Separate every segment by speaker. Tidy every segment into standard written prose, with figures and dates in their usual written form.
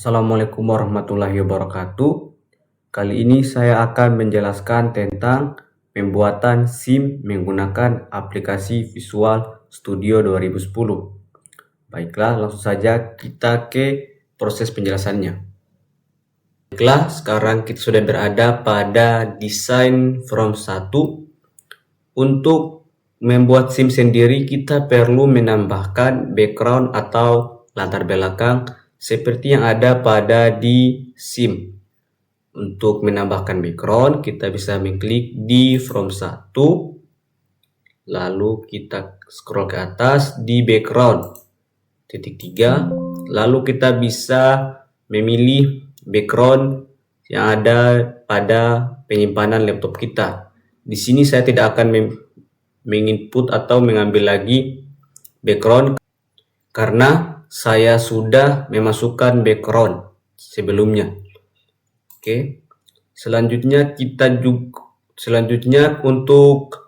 Speaker 1: Assalamualaikum warahmatullahi wabarakatuh. Kali ini saya akan menjelaskan tentang pembuatan SIM menggunakan aplikasi Visual Studio 2010. Baiklah, langsung saja kita ke proses penjelasannya. Baiklah, sekarang kita sudah berada pada desain from 1. Untuk membuat SIM sendiri, kita perlu menambahkan background atau latar belakang seperti yang ada pada di SIM. Untuk menambahkan background, kita bisa mengklik di from 1, lalu kita scroll ke atas di background, titik 3, lalu kita bisa memilih background yang ada pada penyimpanan laptop kita. Di sini saya tidak akan menginput atau mengambil lagi background karena saya sudah memasukkan background sebelumnya. Oke. Selanjutnya untuk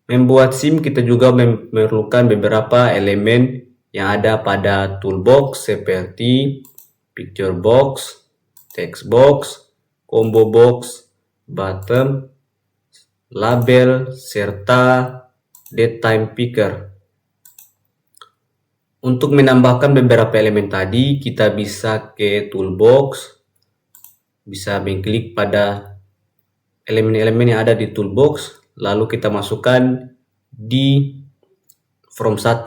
Speaker 1: membuat SIM kita juga memerlukan beberapa elemen yang ada pada toolbox seperti picture box, text box, combo box, button, label, serta date time picker. Untuk menambahkan beberapa elemen tadi, kita bisa ke toolbox, bisa mengklik pada elemen-elemen yang ada di toolbox, lalu kita masukkan di from 1.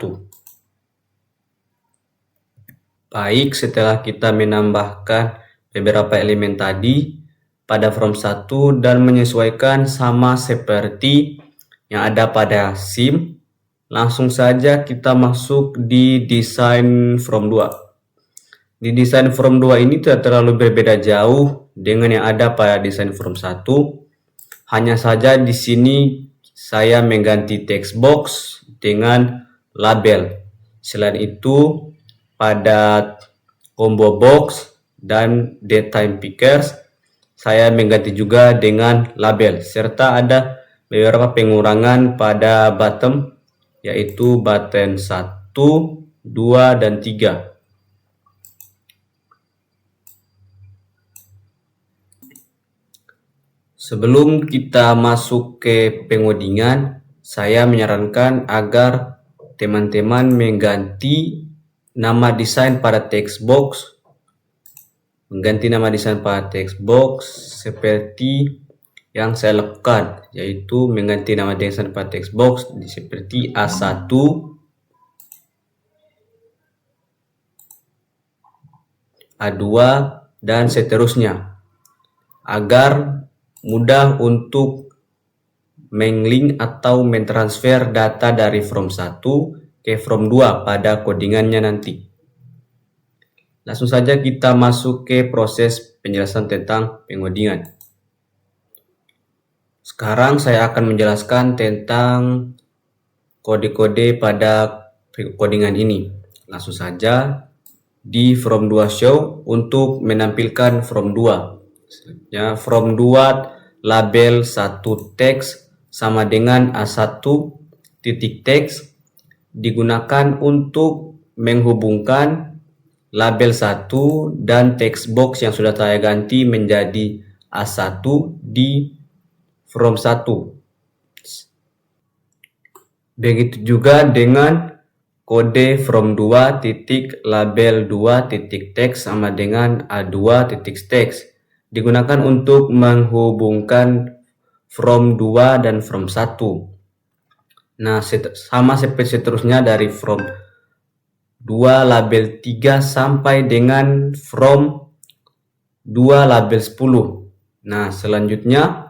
Speaker 1: Baik, setelah kita menambahkan beberapa elemen tadi pada from 1 dan menyesuaikan sama seperti yang ada pada SIM, langsung saja kita masuk di desain from 2. Di desain from 2 ini tidak terlalu berbeda jauh dengan yang ada pada desain from 1. Hanya saja di sini saya mengganti text box dengan label. Selain itu, pada combo box dan date time pickers saya mengganti juga dengan label, serta ada beberapa pengurangan pada button, yaitu button 1, 2, dan 3. Sebelum kita masuk ke pengodingan, saya menyarankan agar teman-teman mengganti nama desain pada text box. Seperti yang saya lakukan, yaitu mengganti nama desain pada text box seperti A1, A2, dan seterusnya, agar mudah untuk menglink atau mentransfer data dari from 1 ke from 2 pada codingannya nanti. Langsung saja kita masuk ke proses penjelasan tentang pengodingan. Sekarang saya akan menjelaskan tentang kode-kode pada codingan ini. Langsung saja di from 2 show untuk menampilkan from 2. Ya, from 2 label 1 teks sama dengan A1 titik teks digunakan untuk menghubungkan label 1 dan text box yang sudah saya ganti menjadi A1 di from 1. Begitu juga dengan kode from 2 titik label 2 titik teks sama dengan A2 titik teks digunakan untuk menghubungkan from 2 dan from 1. Nah, sama seperti seterusnya dari from 2 label 3 sampai dengan from 2 label 10. Nah, selanjutnya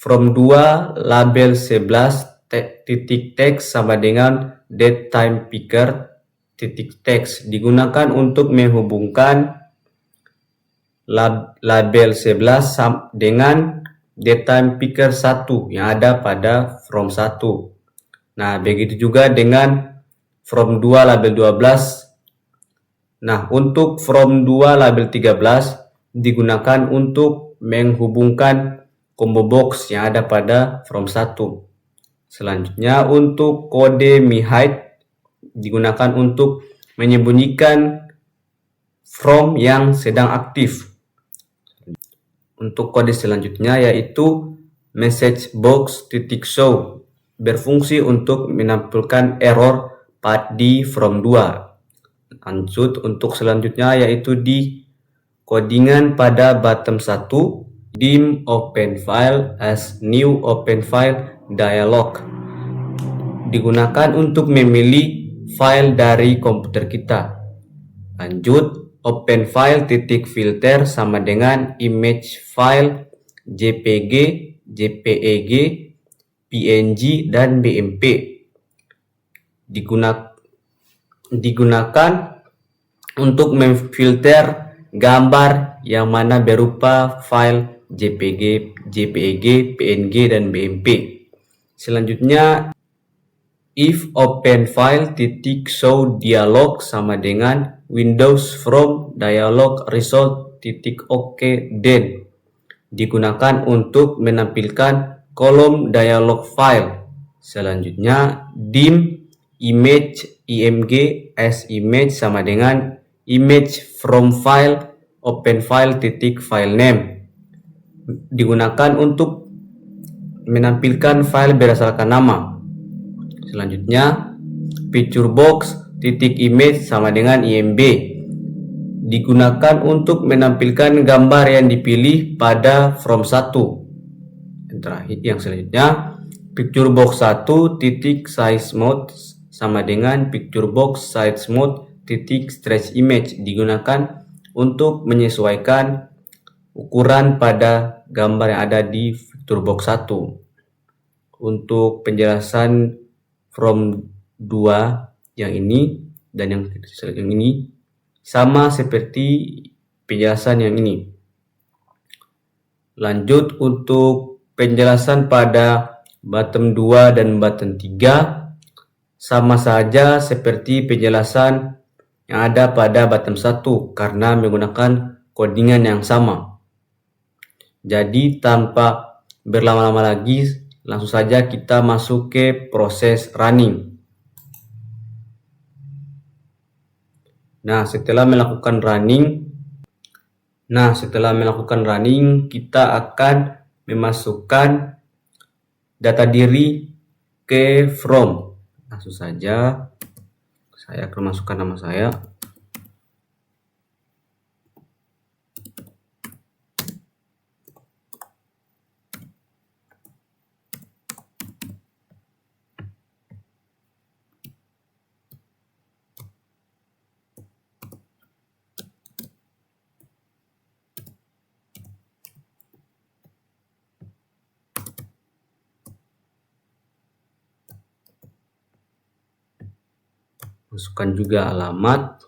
Speaker 1: from 2 label 11 titik teks sama dengan date time picker titik teks digunakan untuk menghubungkan label 11 dengan date time picker 1 yang ada pada from 1. Nah, begitu juga dengan from 2 label 12. Nah, untuk from 2 label 13 digunakan untuk menghubungkan combo box yang ada pada from 1. Selanjutnya untuk kode mi hide digunakan untuk menyembunyikan from yang sedang aktif. Untuk kode selanjutnya yaitu message box .show berfungsi untuk menampilkan error path di from 2. Lanjut untuk selanjutnya yaitu di codingan pada bottom 1 dim open file as new open file dialog digunakan untuk memilih file dari komputer kita. Lanjut, open file titik filter sama dengan image file JPG, JPEG, PNG, dan BMP. Digunakan untuk memfilter gambar yang mana berupa file JPG, JPEG, PNG, dan BMP. Selanjutnya, if open file titik show dialog sama dengan Windows from dialog result titik oke then digunakan untuk menampilkan kolom dialog file. Selanjutnya dim image img as image sama dengan image from file open file titik file name digunakan untuk menampilkan file berdasarkan nama. Selanjutnya, picture box titik image sama dengan imb digunakan untuk menampilkan gambar yang dipilih pada from 1. Yang terakhir, yang selanjutnya, picture box 1 titik size mode sama dengan picture box size mode titik stretch image digunakan untuk menyesuaikan ukuran pada gambar yang ada di picture box 1. Untuk penjelasan from 2 yang ini dan yang ini sama seperti penjelasan yang ini. Lanjut untuk penjelasan pada bottom 2 dan bottom 3 sama saja seperti penjelasan yang ada pada bottom 1 karena menggunakan codingan yang sama. Jadi tanpa berlama-lama lagi, langsung saja kita masuk ke proses running. Nah, setelah melakukan running, kita akan memasukkan data diri ke from. Langsung saja saya akan masukkan nama saya. Masukkan juga alamat.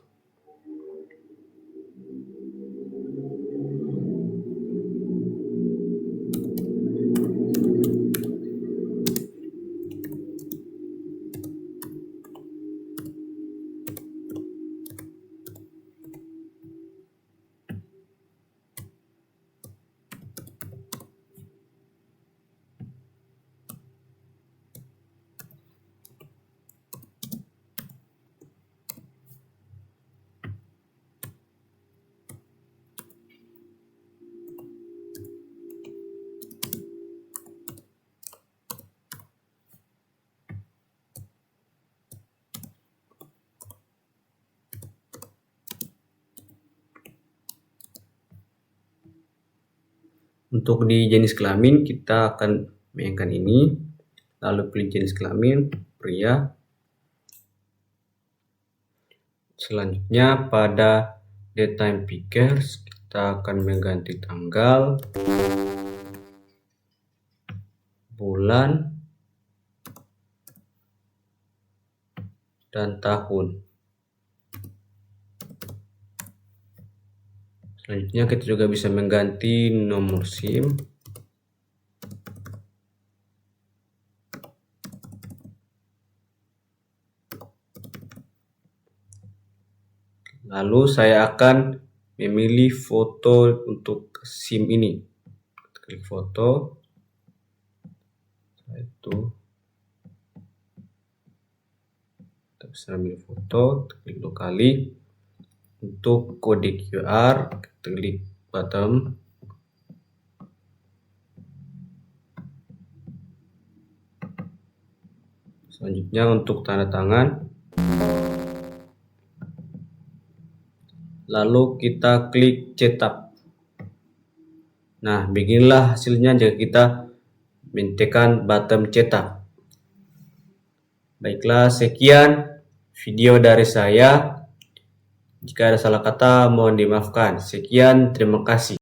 Speaker 1: Untuk di jenis kelamin kita akan mainkan ini, lalu pilih jenis kelamin pria. Selanjutnya pada daytime pickers kita akan mengganti tanggal, bulan, dan tahun. Selanjutnya kita juga bisa mengganti nomor SIM. Lalu saya akan memilih foto untuk SIM ini. Klik foto. Itu kita bisa ambil foto, klik 2 kali. Untuk kode QR, klik bottom. Selanjutnya untuk tanda tangan, lalu kita klik cetak. Nah, beginilah hasilnya jika kita mentekan button cetak. Baiklah, sekian video dari saya. Jika ada salah kata, mohon dimaafkan. Sekian, terima kasih.